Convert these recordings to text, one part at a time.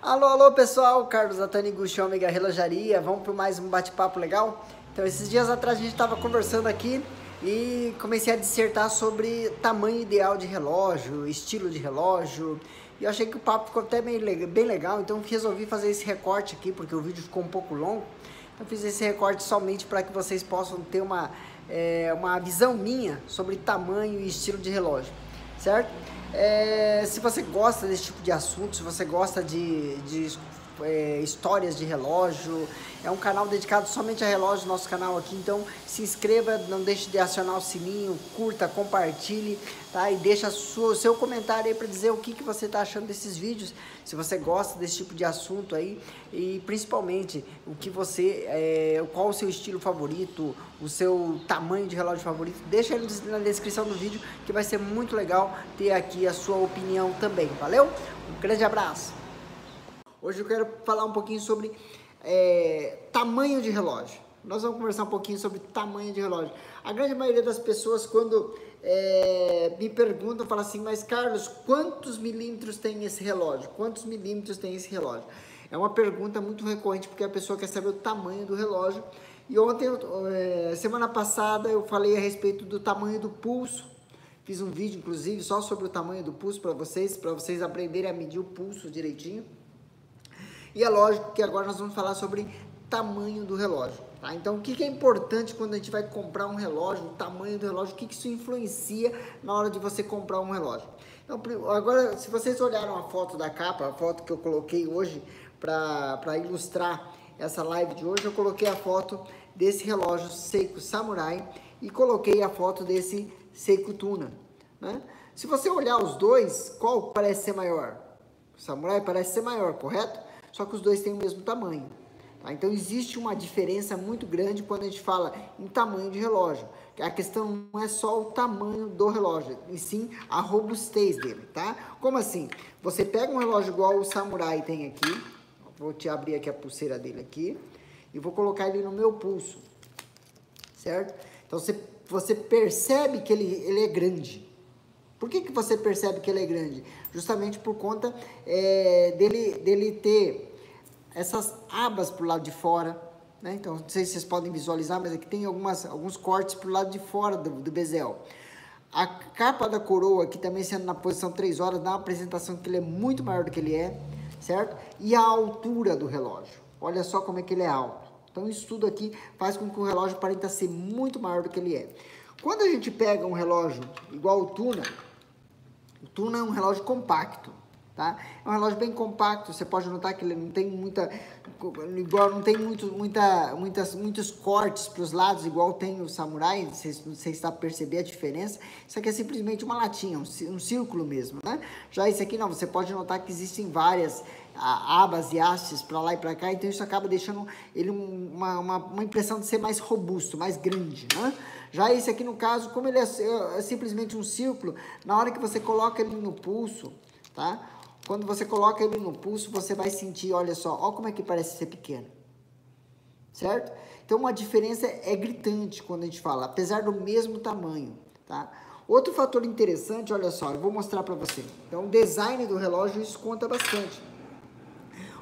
Alô, alô pessoal, Carlos da Taniguchi Ômega Relojaria, vamos para mais um bate-papo legal? Então, esses dias atrás a gente estava conversando aqui e comecei a dissertar sobre tamanho ideal de relógio, estilo de relógio, e eu achei que o papo ficou até bem legal, então resolvi fazer esse recorte aqui, porque o vídeo ficou um pouco longo, então fiz esse recorte somente para que vocês possam ter uma visão minha sobre tamanho e estilo de relógio, certo? Se você gosta desse tipo de assunto, se você gosta de histórias de relógio, é um canal dedicado somente a relógio, nosso canal aqui, então se inscreva, não deixe de acionar o sininho, curta, compartilhe, tá? E deixa o seu comentário aí para dizer o que você está achando desses vídeos, se você gosta desse tipo de assunto aí, e principalmente qual o seu estilo favorito, o seu tamanho de relógio favorito, deixa aí na descrição do vídeo que vai ser muito legal ter aqui a sua opinião também, valeu? Um grande abraço! Hoje eu quero falar um pouquinho sobre tamanho de relógio. Nós vamos conversar um pouquinho sobre tamanho de relógio. A grande maioria das pessoas, quando me perguntam, falam assim, mas Carlos, quantos milímetros tem esse relógio? Quantos milímetros tem esse relógio? É uma pergunta muito recorrente, porque a pessoa quer saber o tamanho do relógio. E ontem, semana passada, eu falei a respeito do tamanho do pulso. Fiz um vídeo, inclusive, só sobre o tamanho do pulso para vocês aprenderem a medir o pulso direitinho. E é lógico que agora nós vamos falar sobre tamanho do relógio, tá? Então, o que é importante quando a gente vai comprar um relógio, o tamanho do relógio, o que isso influencia na hora de você comprar um relógio? Então, agora, se vocês olharam a foto da capa, a foto que eu coloquei hoje para ilustrar essa live de hoje, eu coloquei a foto desse relógio Seiko Samurai e coloquei a foto desse Seiko Tuna, né? Se você olhar os dois, qual parece ser maior? O Samurai parece ser maior, correto? Só que os dois têm o mesmo tamanho, tá? Então existe uma diferença muito grande quando a gente fala em tamanho de relógio. A questão não é só o tamanho do relógio, e sim a robustez dele, tá? Como assim? Você pega um relógio igual o Samurai tem aqui, vou te abrir aqui a pulseira dele aqui, e vou colocar ele no meu pulso, certo? Então você percebe que ele é grande. Por que você percebe que ele é grande? Justamente por conta dele ter essas abas para o lado de fora, né? Então, não sei se vocês podem visualizar, mas aqui tem alguns cortes para o lado de fora do bezel. A capa da coroa, aqui também sendo na posição 3 horas, dá uma apresentação que ele é muito maior do que ele é, certo? E a altura do relógio. Olha só como é que ele é alto. Então, isso tudo aqui faz com que o relógio aparente ser muito maior do que ele é. Quando a gente pega um relógio igual o Tuna é um relógio compacto, tá? É um relógio bem compacto, você pode notar que ele não tem muitos cortes para os lados, igual tem o Samurai, não sei se está perceber a diferença. Isso aqui é simplesmente uma latinha, um círculo mesmo, né? Já esse aqui não, você pode notar que existem várias abas e hastes para lá e para cá, então isso acaba deixando ele uma impressão de ser mais robusto, mais grande, né? Já esse aqui, no caso, como ele é simplesmente um círculo, na hora que você coloca ele no pulso, tá? Quando você coloca ele no pulso, você vai sentir, olha só, olha como é que parece ser pequeno, certo? Então, uma diferença é gritante quando a gente fala, apesar do mesmo tamanho, tá? Outro fator interessante, olha só, eu vou mostrar para você. Então, o design do relógio, isso conta bastante.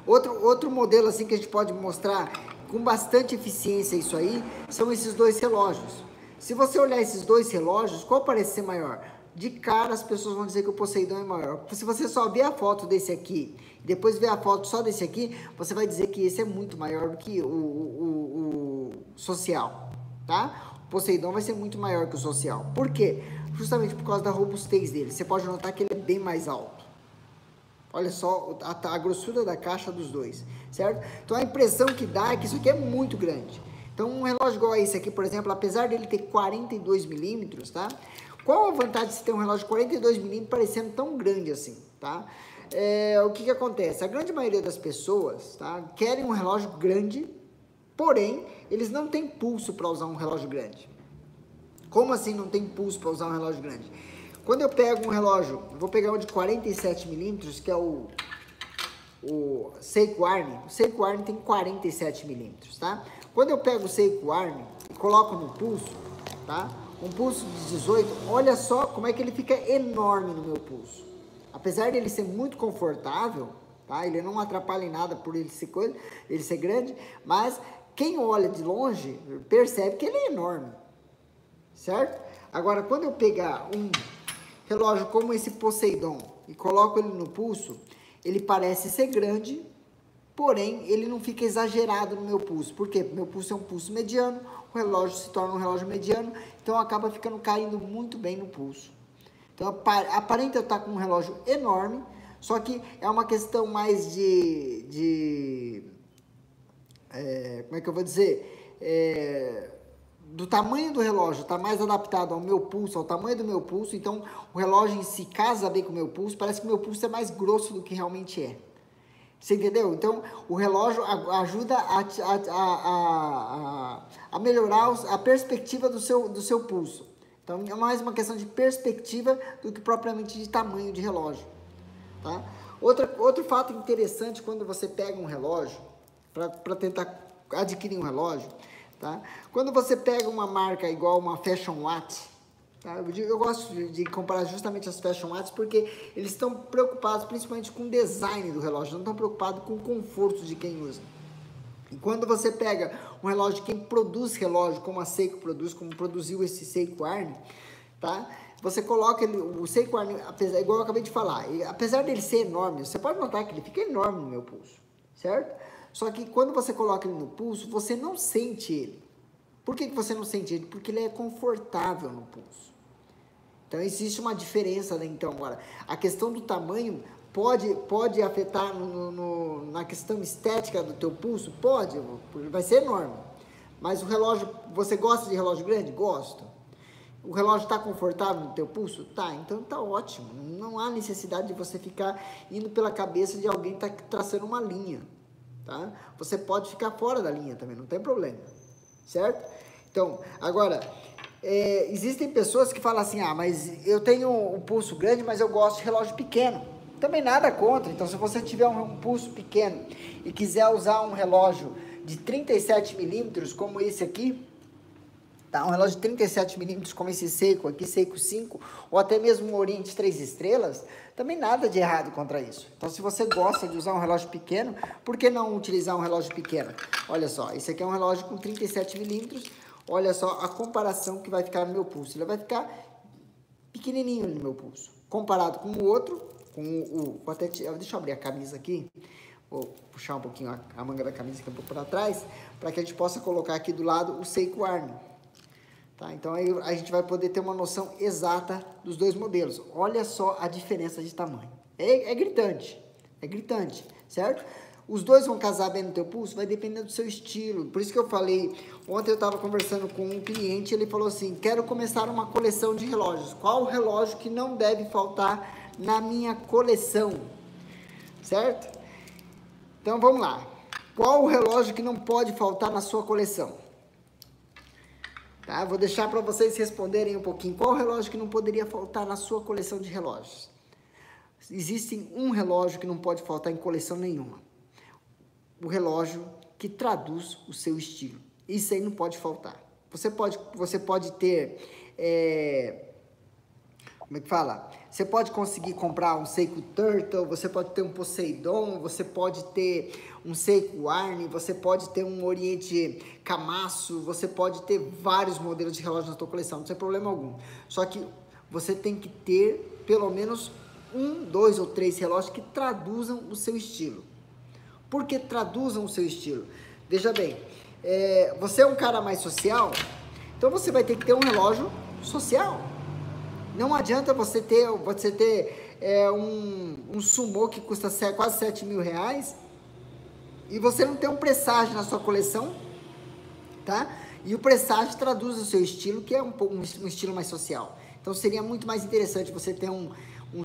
Outro modelo, assim, que a gente pode mostrar com bastante eficiência isso aí, são esses dois relógios. Se você olhar esses dois relógios, qual parece ser maior? De cara as pessoas vão dizer que o Poseidon é maior. Se você só ver a foto desse aqui, depois ver a foto só desse aqui, você vai dizer que esse é muito maior do que o Social, tá? O Poseidon vai ser muito maior que o Social. Por quê? Justamente por causa da robustez dele. Você pode notar que ele é bem mais alto. Olha só a grossura da caixa dos dois, certo? Então a impressão que dá é que isso aqui é muito grande. Então, um relógio igual a esse aqui, por exemplo, apesar dele ter 42 milímetros, tá? Qual a vantagem de você ter um relógio de 42 milímetros parecendo tão grande assim, tá? O que acontece? A grande maioria das pessoas, tá, querem um relógio grande, porém, eles não têm pulso para usar um relógio grande. Como assim não tem pulso para usar um relógio grande? Quando eu pego um relógio, vou pegar um de 47 milímetros, que é o Seiko Arni. O Seiko Arni tem 47 milímetros, tá? Quando eu pego o Seiko Arni e coloco no pulso, tá? Um pulso de 18, olha só como é que ele fica enorme no meu pulso. Apesar dele ser muito confortável, tá? Ele não atrapalha em nada por ele ser grande, mas quem olha de longe percebe que ele é enorme, certo? Agora, quando eu pegar um relógio como esse Poseidon e coloco ele no pulso, ele parece ser grande, porém ele não fica exagerado no meu pulso. Por quê? Meu pulso é um pulso mediano, o relógio se torna um relógio mediano, então acaba caindo muito bem no pulso. Então aparenta eu estar com um relógio enorme, só que é uma questão mais como é que eu vou dizer? Do tamanho do relógio, está mais adaptado ao meu pulso, ao tamanho do meu pulso, então o relógio em si casa bem com o meu pulso, parece que o meu pulso é mais grosso do que realmente é. Você entendeu? Então, o relógio ajuda a melhorar a perspectiva do seu pulso. Então, é mais uma questão de perspectiva do que propriamente de tamanho de relógio. Tá? Outro fato interessante quando você pega um relógio, para tentar adquirir um relógio, tá? Quando você pega uma marca igual uma Fashion Watch, tá? Eu gosto de comparar justamente as Fashion Watches porque eles estão preocupados principalmente com o design do relógio, não estão preocupados com o conforto de quem usa. E quando você pega um relógio, quem produz relógio, como a Seiko produz, como produziu esse Seiko Arne, tá? Você coloca o Seiko Arne, igual eu acabei de falar, apesar dele ser enorme, você pode notar que ele fica enorme no meu pulso, certo? Só que quando você coloca ele no pulso, você não sente ele. Por que você não sente ele? Porque ele é confortável no pulso. Então, existe uma diferença, né? Então, agora, a questão do tamanho pode afetar na questão estética do teu pulso? Pode, vai ser enorme. Mas o relógio, você gosta de relógio grande? Gosto. O relógio está confortável no teu pulso? Tá, então tá ótimo. Não há necessidade de você ficar indo pela cabeça de alguém que está traçando uma linha. Tá? Você pode ficar fora da linha também, não tem problema, certo? Então, agora, existem pessoas que falam assim, mas eu tenho um pulso grande, mas eu gosto de relógio pequeno. Também nada contra, então se você tiver um pulso pequeno e quiser usar um relógio de 37 milímetros, como esse aqui, tá? Um relógio de 37 milímetros como esse Seiko aqui, Seiko 5, ou até mesmo um Oriente 3 estrelas, também nada de errado contra isso. Então, se você gosta de usar um relógio pequeno, por que não utilizar um relógio pequeno? Olha só, esse aqui é um relógio com 37 milímetros, olha só a comparação que vai ficar no meu pulso. Ele vai ficar pequenininho no meu pulso, comparado com o outro, deixa eu abrir a camisa aqui, vou puxar um pouquinho a manga da camisa aqui um pouco para trás, para que a gente possa colocar aqui do lado o Seiko Arne. Tá? Então, aí a gente vai poder ter uma noção exata dos dois modelos. Olha só a diferença de tamanho. É gritante, certo? Os dois vão casar bem no teu pulso? Vai depender do seu estilo. Por isso que eu falei, ontem eu estava conversando com um cliente, ele falou assim, quero começar uma coleção de relógios. Qual o relógio que não deve faltar na minha coleção? Certo? Então, vamos lá. Qual o relógio que não pode faltar na sua coleção? Tá? Vou deixar para vocês responderem um pouquinho. Qual relógio que não poderia faltar na sua coleção de relógios? Existe um relógio que não pode faltar em coleção nenhuma. O relógio que traduz o seu estilo. Isso aí não pode faltar. Você pode ter... como é que fala? Você pode conseguir comprar um Seiko Turtle, você pode ter um Poseidon, você pode ter um Seiko Arne, você pode ter um Oriente Camasso, você pode ter vários modelos de relógio na sua coleção, não tem problema algum. Só que você tem que ter pelo menos 1, 2 ou 3 relógios que traduzam o seu estilo. Por que traduzam o seu estilo? Veja bem, você é um cara mais social, então você vai ter que ter um relógio social. Não adianta você ter um Sumo que custa quase 7 mil reais e você não ter um presságio na sua coleção, tá? E o presságio traduz o seu estilo, que é um estilo mais social. Então, seria muito mais interessante você ter um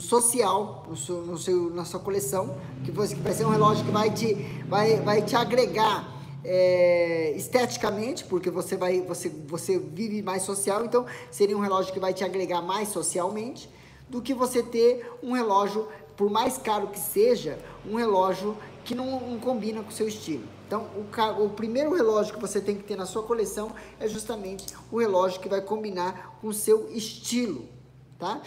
social na sua coleção, que vai ser um relógio que vai te agregar esteticamente, porque você vive mais social, então seria um relógio que vai te agregar mais socialmente, do que você ter um relógio, por mais caro que seja, um relógio que não combina com o seu estilo. Então, o primeiro relógio que você tem que ter na sua coleção é justamente o relógio que vai combinar com o seu estilo, tá?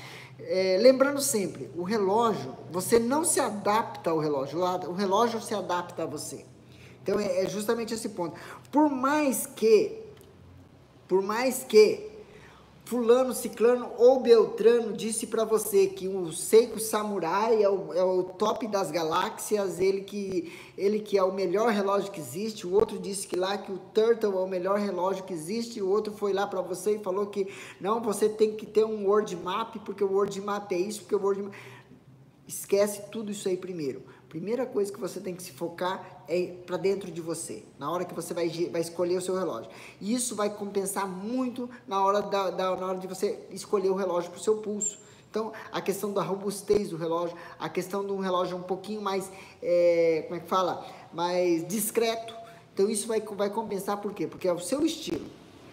Lembrando sempre, o relógio, você não se adapta ao relógio, o relógio se adapta a você. Então, é justamente esse ponto. Por mais que fulano, ciclano ou beltrano disse para você que o Seiko Samurai é o top das galáxias, ele que é o melhor relógio que existe, o outro disse que lá que o Turtle é o melhor relógio que existe, o outro foi lá para você e falou que não, você tem que ter um World Map, porque o World Map é isso, porque o World Map... Esquece tudo isso aí primeiro. Primeira coisa que você tem que se focar é para dentro de você, na hora que você vai escolher o seu relógio. E isso vai compensar muito na hora de você escolher o relógio para o seu pulso. Então, a questão da robustez do relógio, a questão de um relógio um pouquinho mais, mais discreto. Então, isso vai compensar por quê? Porque é o seu estilo,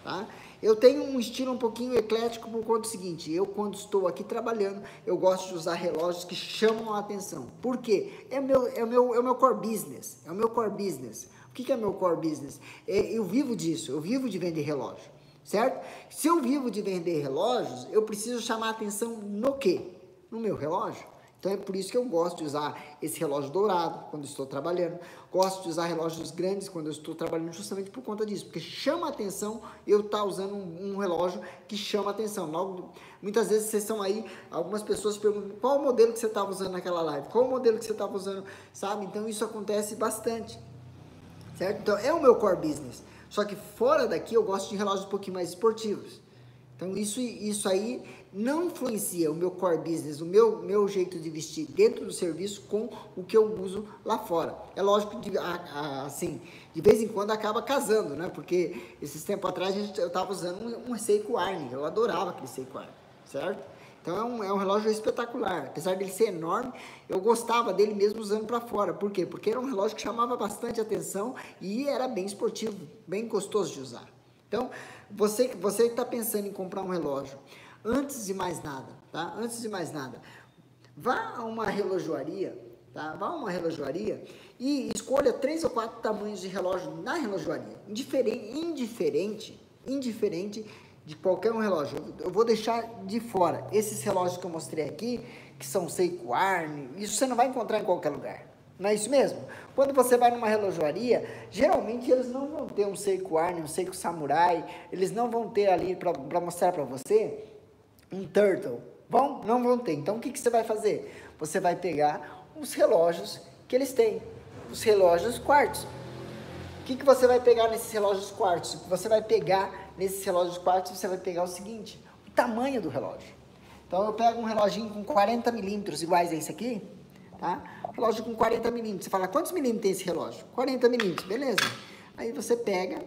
tá? Eu tenho um estilo um pouquinho eclético por conta do seguinte, eu quando estou aqui trabalhando, eu gosto de usar relógios que chamam a atenção. Por quê? É o meu core business, é o meu core business. O que é meu core business? Eu vivo disso, eu vivo de vender relógio, certo? Se eu vivo de vender relógios, eu preciso chamar a atenção no quê? No meu relógio. Então é por isso que eu gosto de usar esse relógio dourado quando estou trabalhando. Gosto de usar relógios grandes quando eu estou trabalhando justamente por conta disso. Porque chama a atenção eu estar usando um relógio que chama a atenção. Logo, muitas vezes vocês estão aí, algumas pessoas perguntam qual o modelo que você estava usando naquela live? Qual o modelo que você estava usando? Sabe? Então isso acontece bastante. Certo? Então é o meu core business. Só que fora daqui eu gosto de relógios um pouquinho mais esportivos. Então isso aí não influencia o meu core business, o meu jeito de vestir dentro do serviço com o que eu uso lá fora. É lógico que assim, de vez em quando acaba casando, né? Porque esses tempos atrás eu estava usando um Seiko Arne, eu adorava aquele Seiko Arne, certo? Então é um relógio espetacular, apesar dele ser enorme, eu gostava dele mesmo usando para fora. Por quê? Porque era um relógio que chamava bastante atenção e era bem esportivo, bem gostoso de usar. Então, você que está pensando em comprar um relógio, antes de mais nada, tá? Antes de mais nada, vá a uma relojoaria, tá? Vá a uma relojoaria e escolha 3 ou 4 tamanhos de relógio na relojoaria, indiferente de qualquer um relógio. Eu vou deixar de fora esses relógios que eu mostrei aqui, que são Seiko Arne, isso você não vai encontrar em qualquer lugar. Não é isso mesmo? Quando você vai numa relojoaria, geralmente eles não vão ter um Seiko Arne, um Seiko Samurai, eles não vão ter ali para mostrar para você um Turtle. Não vão ter. Então o que você vai fazer? Você vai pegar os relógios que eles têm, os relógios quartzo. O que você vai pegar nesses relógios quartzo? Você vai pegar nesses relógios quartzo, você vai pegar o seguinte, o tamanho do relógio. Então eu pego um reloginho com 40 milímetros, iguais a esse aqui, tá? Relógio com 40 milímetros. Você fala, quantos milímetros tem esse relógio? 40 milímetros, beleza. Aí você pega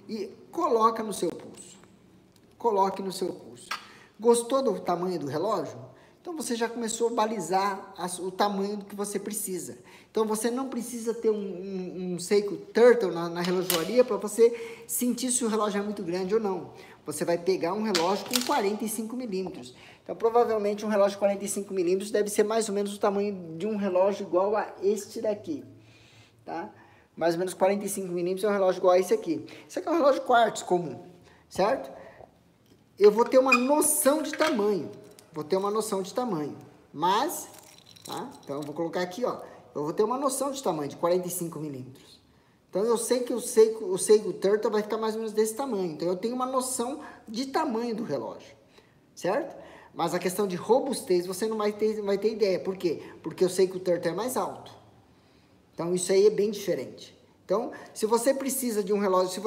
e coloca no seu pulso. Coloque no seu pulso. Gostou do tamanho do relógio? Então você já começou a balizar o tamanho que você precisa. Então você não precisa ter um Seiko Turtle na relojoaria para você sentir se o relógio é muito grande ou não. Você vai pegar um relógio com 45 milímetros. Então, provavelmente, um relógio de 45 milímetros deve ser mais ou menos o tamanho de um relógio igual a este daqui, tá? Mais ou menos 45 milímetros é um relógio igual a esse aqui. Esse aqui é um relógio quartzo comum, certo? Eu vou ter uma noção de tamanho, mas, tá? Então, eu vou colocar aqui, ó, eu vou ter uma noção de tamanho, de 45 milímetros. Então, eu sei que o Seiko Turtle vai ficar mais ou menos desse tamanho. Então, eu tenho uma noção de tamanho do relógio, certo? Mas a questão de robustez você não vai ter ideia. Por quê? Porque eu sei que o Turtle é mais alto. Então, isso aí é bem diferente. Então, se você precisa de um relógio,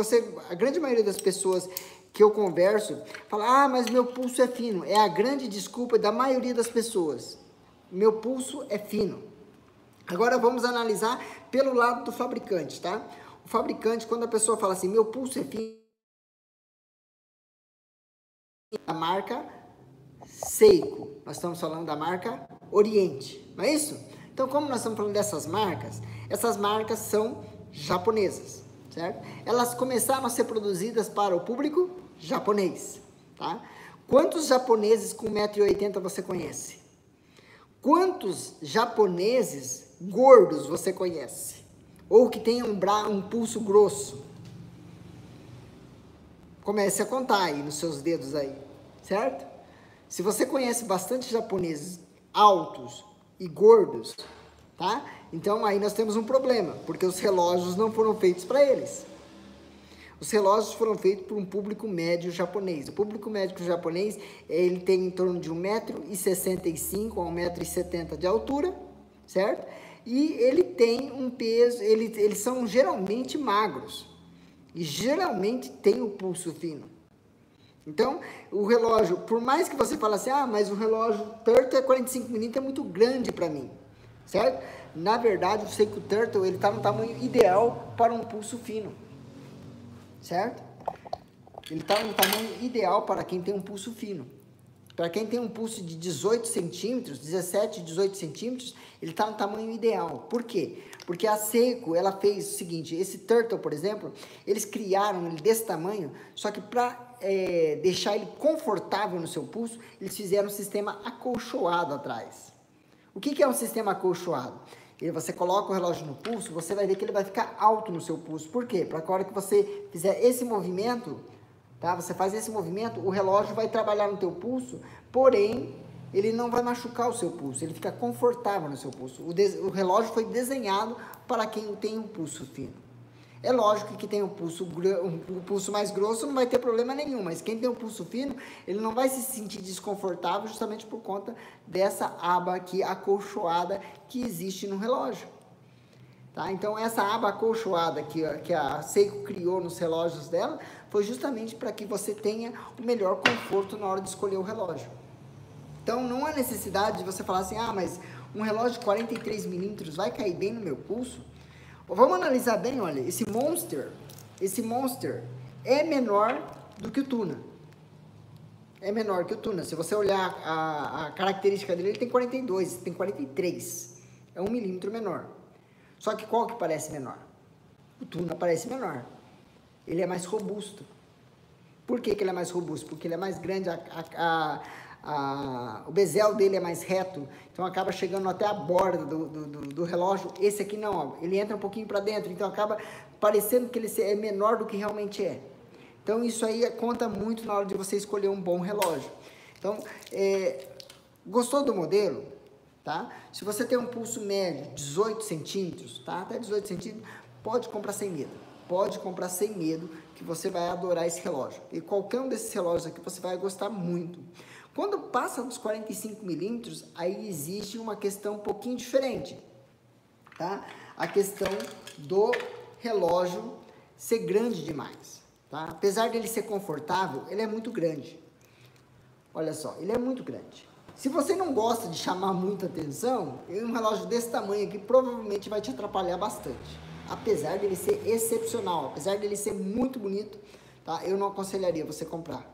a grande maioria das pessoas que eu converso, fala, mas meu pulso é fino. É a grande desculpa da maioria das pessoas. Meu pulso é fino. Agora, vamos analisar pelo lado do fabricante, tá? O fabricante, quando a pessoa fala assim, meu pulso é fino, a marca Seiko, nós estamos falando da marca Oriente, não é isso? Então, como nós estamos falando dessas marcas, essas marcas são japonesas, certo? Elas começaram a ser produzidas para o público japonês, tá? Quantos japoneses com 1,80 m você conhece? Quantos japoneses gordos você conhece? Ou que tenham um pulso grosso? Comece a contar aí nos seus dedos aí, certo? Se você conhece bastante japoneses altos e gordos, tá? Então aí nós temos um problema, porque os relógios não foram feitos para eles. Os relógios foram feitos para um público médio japonês. O público médio japonês, ele tem em torno de 1,65 m a 1,70 m de altura, certo? E ele tem um peso, eles são geralmente magros. E geralmente tem o pulso fino. Então, o relógio, por mais que você fale assim, ah, mas o relógio Turtle é 45 milímetros, é muito grande para mim, certo? Na verdade, eu sei que o Turtle, ele está no tamanho ideal para um pulso fino, certo? Ele está no tamanho ideal para quem tem um pulso fino. Para quem tem um pulso de 18 centímetros, 17, 18 centímetros, ele está no tamanho ideal. Por quê? Porque a Seiko, ela fez o seguinte, esse Turtle, por exemplo, eles criaram ele desse tamanho, só que para deixar ele confortável no seu pulso, eles fizeram um sistema acolchoado atrás. O que é um sistema acolchoado? Você coloca o relógio no pulso, você vai ver que ele vai ficar alto no seu pulso. Por quê? Para que a hora que você fizer esse movimento, tá? Você faz esse movimento, o relógio vai trabalhar no teu pulso, porém, ele não vai machucar o seu pulso, ele fica confortável no seu pulso. O relógio foi desenhado para quem tem um pulso fino. É lógico que tem um pulso mais grosso não vai ter problema nenhum, mas quem tem um pulso fino, ele não vai se sentir desconfortável justamente por conta dessa aba aqui acolchoada que existe no relógio. Tá? Então, essa aba acolchoada que a Seiko criou nos relógios dela foi justamente para que você tenha o melhor conforto na hora de escolher o relógio. Então, não há necessidade de você falar assim, ah, mas um relógio de 43 milímetros vai cair bem no meu pulso? Vamos analisar bem, olha, esse Monster é menor do que o Tuna. É menor que o Tuna. Se você olhar a característica dele, ele tem 42, tem 43. É 1 milímetro menor. Só que qual que parece menor? O Tuna parece menor. Ele é mais robusto. Por que ele é mais robusto? Porque ele é mais grande, o bezel dele é mais reto, então acaba chegando até a borda do relógio. Esse aqui não, ó, ele entra um pouquinho para dentro, então acaba parecendo que ele é menor do que realmente é. Então isso aí conta muito na hora de você escolher um bom relógio. Então, gostou do modelo? Tá? Se você tem um pulso médio, 18 centímetros, tá? Até 18 centímetros, pode comprar sem medo. Pode comprar sem medo, que você vai adorar esse relógio. E qualquer um desses relógios aqui você vai gostar muito. Quando passa dos 45 milímetros, aí existe uma questão um pouquinho diferente, tá? A questão do relógio ser grande demais, tá? Apesar dele ser confortável, ele é muito grande. Olha só, ele é muito grande. Se você não gosta de chamar muita atenção, um relógio desse tamanho aqui provavelmente vai te atrapalhar bastante. Apesar dele ser excepcional, apesar dele ser muito bonito, tá? Eu não aconselharia você comprar,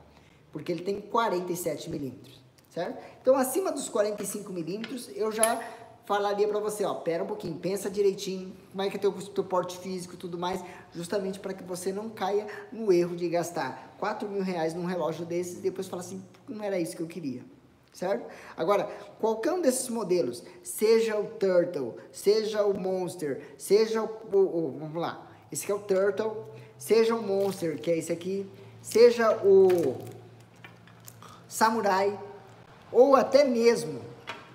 porque ele tem 47 milímetros, certo? Então, acima dos 45 milímetros, eu já falaria para você, ó, pera um pouquinho, pensa direitinho, como é que é teu porte físico e tudo mais, justamente para que você não caia no erro de gastar 4 mil reais num relógio desses e depois falar assim, não era isso que eu queria, certo? Agora, qualquer um desses modelos, seja o Turtle, seja o Monster, seja vamos lá, esse aqui é o Turtle, seja o Monster, que é esse aqui, seja o Samurai, ou até mesmo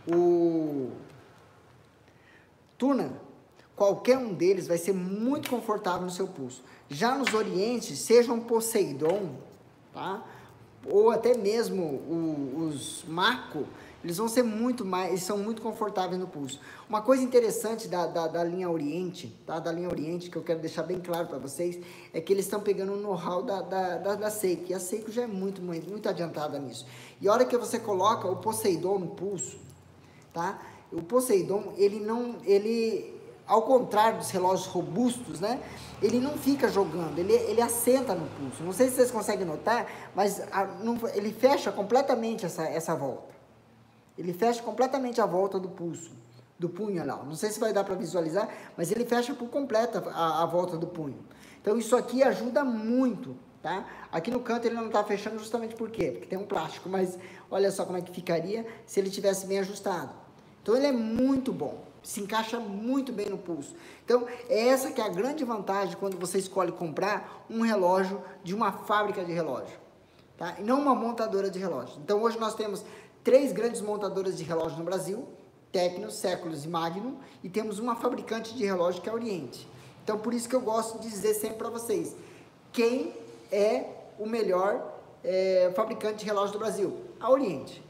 o Tuna, qualquer um deles vai ser muito confortável no seu pulso. Já nos orientes, seja um Poseidon, tá? Ou até mesmo os Mako, eles vão ser eles são muito confortáveis no pulso. Uma coisa interessante da linha Oriente, tá? Da linha Oriente, que eu quero deixar bem claro para vocês, é que eles estão pegando o know-how da Seiko, e a Seiko já é muito adiantada nisso. E a hora que você coloca o Poseidon no pulso, tá? O Poseidon, ele ao contrário dos relógios robustos, né? Ele não fica jogando, ele assenta no pulso. Não sei se vocês conseguem notar, mas ele fecha completamente essa volta. Ele fecha completamente a volta do pulso, do punho lá. Não sei se vai dar para visualizar, mas ele fecha por completo a volta do punho. Então isso aqui ajuda muito, tá? Aqui no canto ele não está fechando justamente por quê? Porque tem um plástico, mas olha só como é que ficaria se ele tivesse bem ajustado. Então ele é muito bom, se encaixa muito bem no pulso. Então essa que é a grande vantagem quando você escolhe comprar um relógio de uma fábrica de relógio. tá? E não uma montadora de relógio. Então hoje nós temos 3 grandes montadoras de relógio no Brasil, Tecno, Séculos e Magnum, e temos uma fabricante de relógio que é a Oriente. Então por isso que eu gosto de dizer sempre para vocês, quem é o melhor fabricante de relógio do Brasil? A Oriente.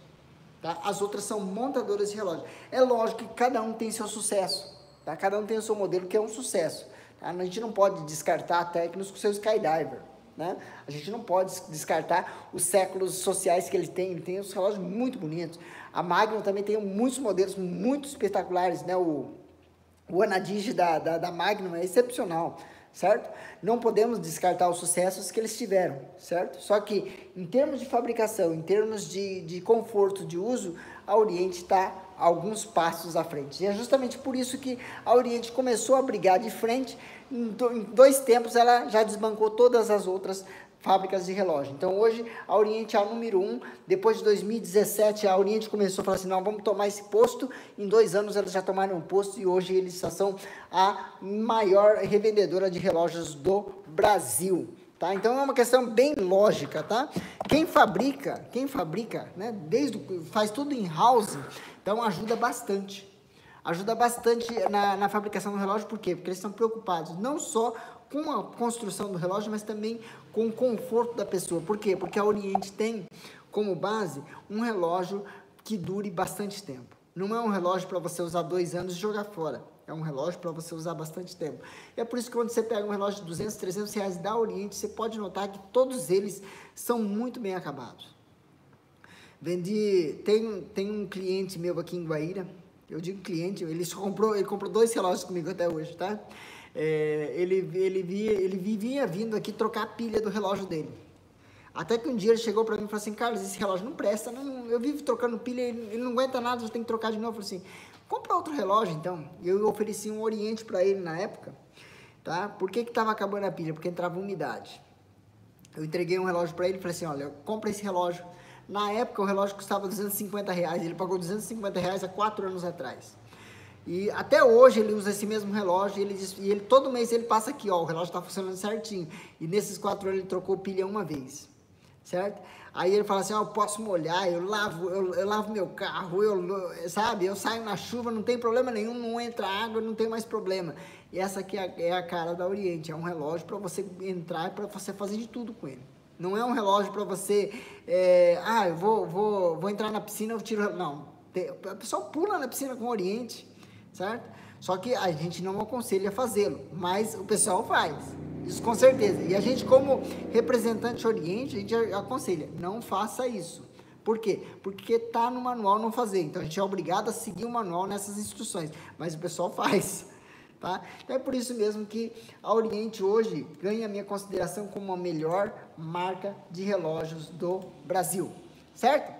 Tá? As outras são montadoras de relógio. É lógico que cada um tem seu sucesso, tá? Cada um tem o seu modelo que é um sucesso. Tá? A gente não pode descartar a Tecnos com o seu Skydiver. Né? A gente não pode descartar os séculos sociais que ele tem os relógios muito bonitos. A Magnum também tem muitos modelos muito espetaculares, né? O Anadige da Magnum é excepcional, certo? Não podemos descartar os sucessos que eles tiveram, certo? Só que em termos de fabricação, em termos de conforto de uso, a Oriente está alguns passos à frente. E é justamente por isso que a Oriente começou a brigar de frente. Em 2 tempos ela já desbancou todas as outras fábricas de relógio. Então hoje a Oriente é a número 1. Depois de 2017 a Oriente começou a falar assim, não, vamos tomar esse posto. Em 2 anos eles já tomaram um posto e hoje eles são a maior revendedora de relógios do Brasil. Tá? Então é uma questão bem lógica, tá? Quem fabrica, né, faz tudo em house, então ajuda bastante na fabricação do relógio. Por quê? Porque eles estão preocupados não só com a construção do relógio, mas também com o conforto da pessoa. Por quê? Porque a Oriente tem como base um relógio que dure bastante tempo. Não é um relógio para você usar 2 anos e jogar fora. É um relógio para você usar bastante tempo. E é por isso que quando você pega um relógio de 200, 300 reais da Oriente, você pode notar que todos eles são muito bem acabados. Tem um cliente meu aqui em Guaíra, eu digo cliente, ele comprou 2 relógios comigo até hoje, tá? Ele vivia vindo aqui trocar a pilha do relógio dele. Até que um dia ele chegou para mim e falou assim, Carlos, esse relógio não presta, eu vivo trocando pilha, ele não aguenta nada, eu tenho que trocar de novo. Eu falei assim, compra outro relógio então. Eu ofereci um Oriente para ele na época, tá? Por que estava acabando a pilha? Porque entrava umidade. Eu entreguei um relógio para ele e falei assim, olha, compra esse relógio. Na época o relógio custava 250 reais, ele pagou 250 reais há 4 anos atrás. E até hoje ele usa esse mesmo relógio e ele todo mês ele passa aqui, ó, o relógio está funcionando certinho. E nesses 4 anos ele trocou pilha uma vez, certo? Aí ele fala assim, ó, eu posso molhar, eu lavo meu carro, sabe? Eu saio na chuva, não tem problema nenhum, não entra água, não tem mais problema. E essa aqui é a cara da Oriente, é um relógio para você entrar e para você fazer de tudo com ele. Não é um relógio para você, eu vou entrar na piscina, eu tiro... Não, a pessoa pula na piscina com o Oriente, certo? Só que a gente não aconselha fazê-lo, mas o pessoal faz, isso com certeza. E a gente, como representante Oriente, a gente aconselha, não faça isso. Por quê? Porque está no manual não fazer, então a gente é obrigado a seguir o manual nessas instruções, mas o pessoal faz. Tá? Então é por isso mesmo que a Oriente hoje ganha a minha consideração como a melhor marca de relógios do Brasil, certo?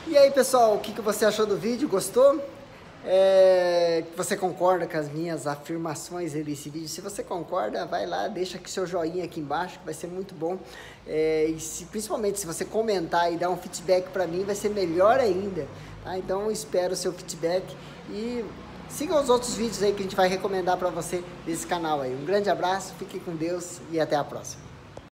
E aí pessoal, o que você achou do vídeo? Gostou? Você concorda com as minhas afirmações desse vídeo? Se você concorda, vai lá, deixa aqui seu joinha aqui embaixo, que vai ser muito bom. Principalmente se você comentar e dar um feedback para mim, vai ser melhor ainda. Tá? Então eu espero o seu feedback e siga os outros vídeos aí que a gente vai recomendar para você desse canal aí. Um grande abraço, fique com Deus e até a próxima.